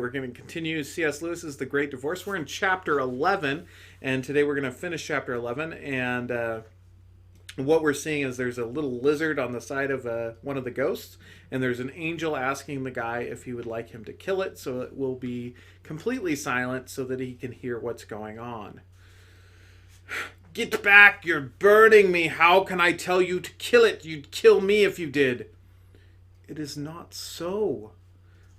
we're going to continue C.S. Lewis's The Great Divorce. We're in chapter 11, and today we're going to finish chapter 11. And what we're seeing is there's a little lizard on the side of one of the ghosts, and there's an angel asking the guy if he would like him to kill it, so it will be completely silent so that he can hear what's going on. Get back! You're burning me! How can I tell you to kill it? You'd kill me if you did. It is not so.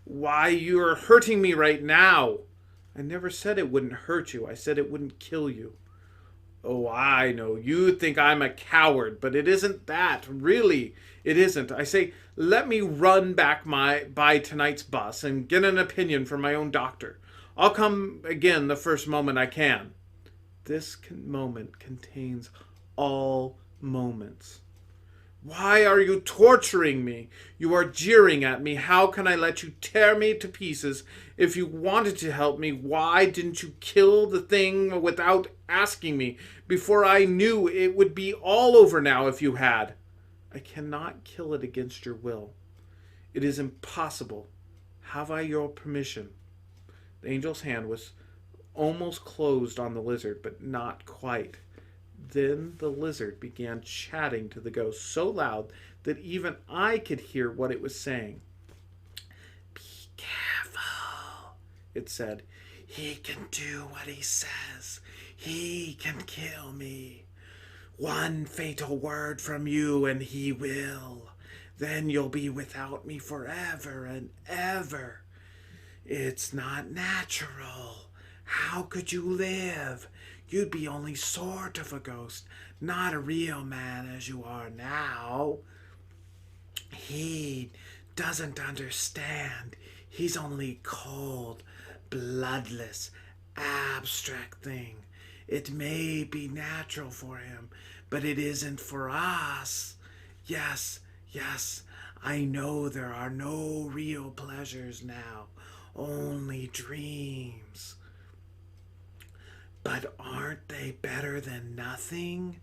Why, you're hurting me right now. I never said it wouldn't hurt you. I said it wouldn't kill you. Oh, I know. You think I'm a coward, but it isn't that. Really, it isn't. I say, let me run back by tonight's bus and get an opinion from my own doctor. I'll come again the first moment I can. This moment contains all moments. Why are you torturing me? You are jeering at me. How can I let you tear me to pieces? If you wanted to help me, why didn't you kill the thing without asking me? Before I knew it would be all over now if you had. I cannot kill it against your will. It is impossible. Have I your permission? The angel's hand was almost closed on the lizard, but not quite. Then the lizard began chatting to the ghost so loud that even I could hear what it was saying. Be careful, it said. He can do what he says. He can kill me. One fatal word from you and he will. Then you'll be without me forever and ever. It's not natural. How could you live? You'd be only sort of a ghost, not a real man as you are now. He doesn't understand. He's only cold, bloodless, abstract thing. It may be natural for him, but it isn't for us. Yes, I know there are no real pleasures now, only dreams. But aren't they better than nothing?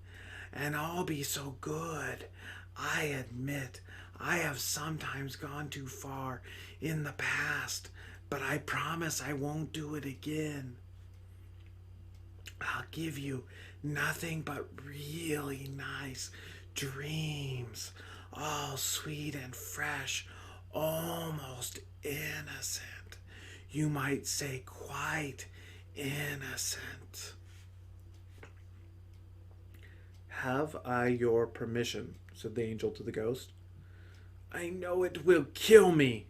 And I'll be so good. I admit I have sometimes gone too far in the past, but I promise I won't do it again. I'll give you nothing but really nice dreams, all sweet and fresh, almost innocent. You might say quite innocent. Have I your permission? Said the angel to the ghost. I know it will kill me.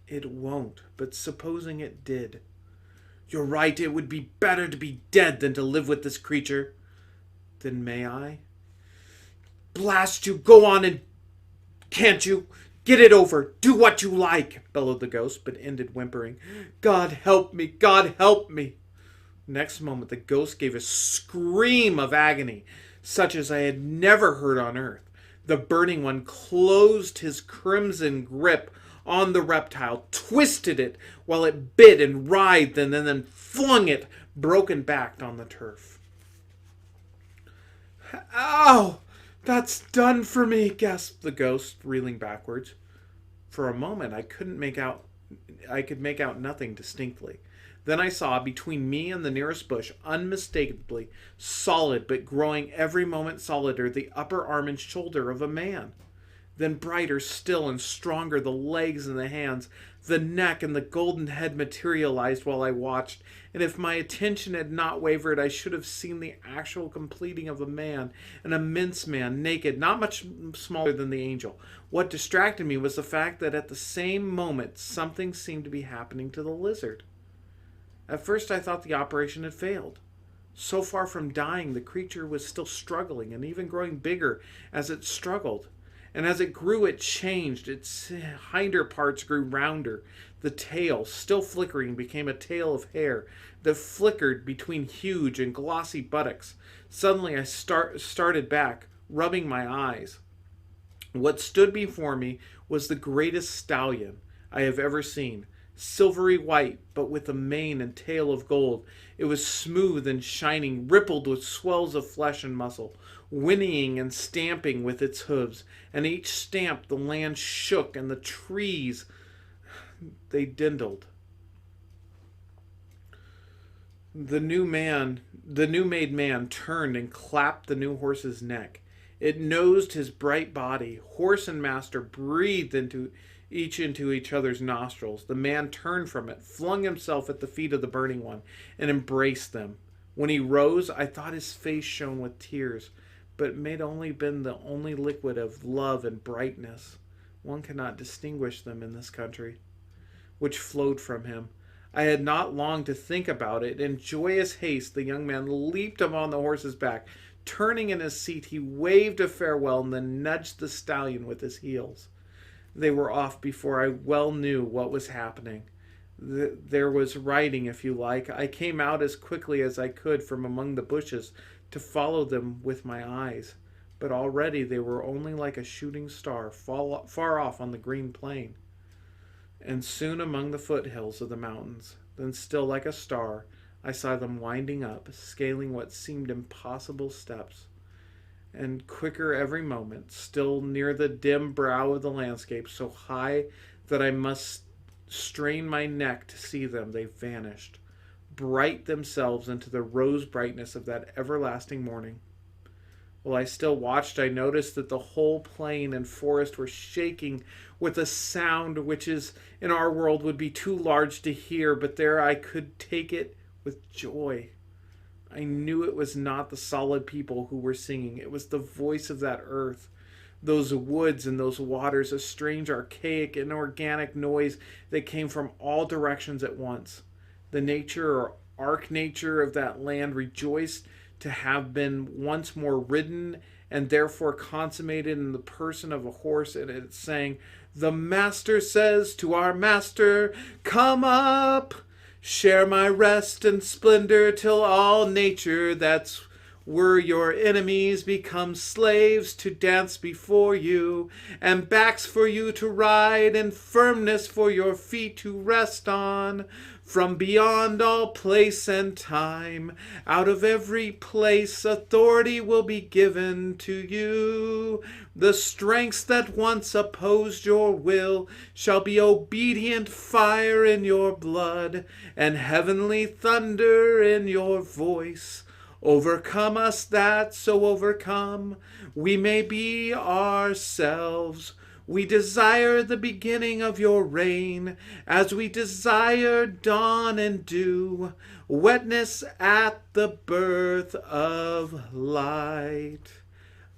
It won't, but supposing it did. You're right, it would be better to be dead than to live with this creature. Then may I? Blast you, go on and can't you? Get it over. Do what you like, bellowed the ghost, but ended whimpering. God help me, God help me. Next moment, the ghost gave a scream of agony, such as I had never heard on earth. The burning one closed his crimson grip on the reptile, twisted it while it bit and writhed, and then flung it broken-backed on the turf. Ow! That's done for me, gasped the ghost, reeling backwards. For a moment, I could make out nothing distinctly. Then I saw, between me and the nearest bush, unmistakably solid, but growing every moment solider, the upper arm and shoulder of a man. Then brighter still and stronger the legs and the hands, the neck and the golden head materialized while I watched, and if my attention had not wavered, I should have seen the actual completing of a man, an immense man, naked, not much smaller than the angel. What distracted me was the fact that at the same moment something seemed to be happening to the lizard. At first I thought the operation had failed. So far from dying, the creature was still struggling and even growing bigger as it struggled. And as it grew, it changed. Its hinder parts grew rounder. The tail, still flickering, became a tail of hair that flickered between huge and glossy buttocks. Suddenly I started back, rubbing my eyes. What stood before me was the greatest stallion I have ever seen. Silvery white, but with a mane and tail of gold. It was smooth and shining, rippled with swells of flesh and muscle, whinnying and stamping with its hooves, and each stamp the land shook and the trees, they dindled. The new made man turned and clapped the new horse's neck. It nosed his bright body. Horse and master breathed into each other's nostrils. The man turned from it, flung himself at the feet of the burning one, and embraced them. When he rose, I thought his face shone with tears, but it may only been the only liquid of love and brightness. One cannot distinguish them in this country, which flowed from him. I had not long to think about it. In joyous haste, the young man leaped upon the horse's back. Turning in his seat, he waved a farewell and then nudged the stallion with his heels. They were off before I well knew what was happening. There was riding, if you like. I came out as quickly as I could from among the bushes to follow them with my eyes. But already they were only like a shooting star far off on the green plain, and soon among the foothills of the mountains. Then still like a star, I saw them winding up, scaling what seemed impossible steps, and quicker every moment, still near the dim brow of the landscape, so high that I must strain my neck to see them, they vanished, bright themselves into the rose brightness of that everlasting morning. While I still watched, I noticed that the whole plain and forest were shaking with a sound which is in our world would be too large to hear, but there I could take it with joy. I knew it was not the solid people who were singing. It was the voice of that earth, those woods and those waters, a strange, archaic, inorganic noise that came from all directions at once. The nature or arch-nature of that land rejoiced to have been once more ridden and therefore consummated in the person of a horse, and it sang, "The master says to our master, come up, share my rest and splendor till all nature that's were your enemies become slaves to dance before you, and backs for you to ride, and firmness for your feet to rest on. From beyond all place and time, out of every place, authority will be given to you. The strengths that once opposed your will shall be obedient fire in your blood, and heavenly thunder in your voice. Overcome us that so overcome, we may be ourselves. We desire the beginning of your reign, as we desire dawn and dew, wetness at the birth of light.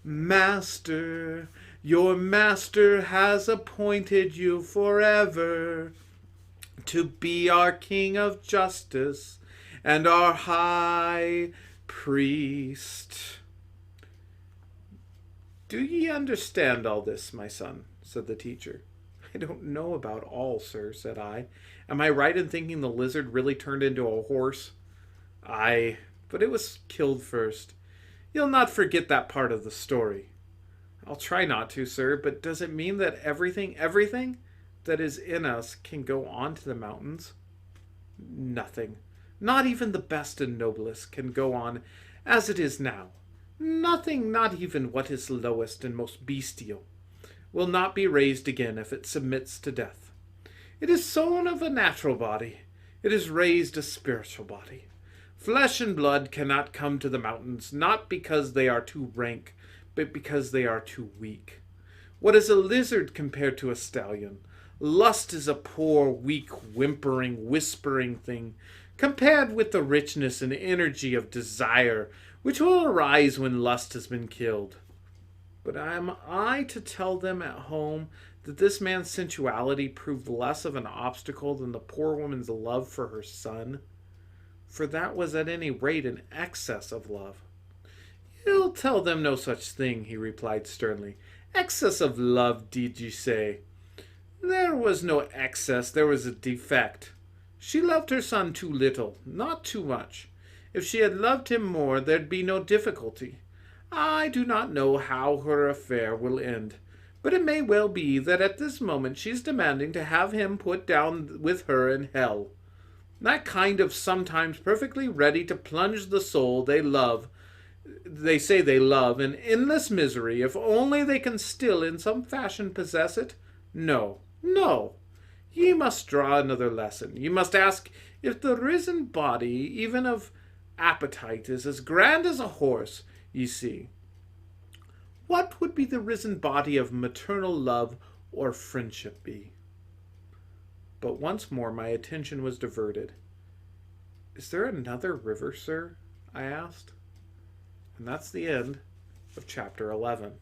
Master, your master has appointed you forever to be our King of justice and our high priest." "Do ye understand all this, my son?" said the teacher. "I don't know about all, sir," said I. "Am I right in thinking the lizard really turned into a horse?" "Aye, but it was killed first. You'll not forget that part of the story." "I'll try not to, sir, but does it mean that everything that is in us can go on to the mountains?" "Nothing. Not even the best and noblest can go on as it is now. Nothing, not even what is lowest and most bestial, will not be raised again if it submits to death. It is sown of a natural body. It is raised a spiritual body. Flesh and blood cannot come to the mountains, not because they are too rank, but because they are too weak. What is a lizard compared to a stallion? Lust is a poor, weak, whimpering, whispering thing, compared with the richness and energy of desire, which will arise when lust has been killed. But am I to tell them at home that this man's sensuality proved less of an obstacle than the poor woman's love for her son? For that was at any rate an excess of love." "You'll tell them no such thing," he replied sternly. "Excess of love, did you say? There was no excess, there was a defect. She loved her son too little, not too much. If she had loved him more, there'd be no difficulty. I do not know how her affair will end, but it may well be that at this moment she's demanding to have him put down with her in hell. That kind of sometimes perfectly ready to plunge the soul they say they love, in endless misery, if only they can still in some fashion possess it. No, no. Ye must draw another lesson. You must ask if the risen body, even of appetite, is as grand as a horse, ye see. What would be the risen body of maternal love or friendship be? But once more my attention was diverted. Is there another river, sir? I asked. And that's the end of chapter 11.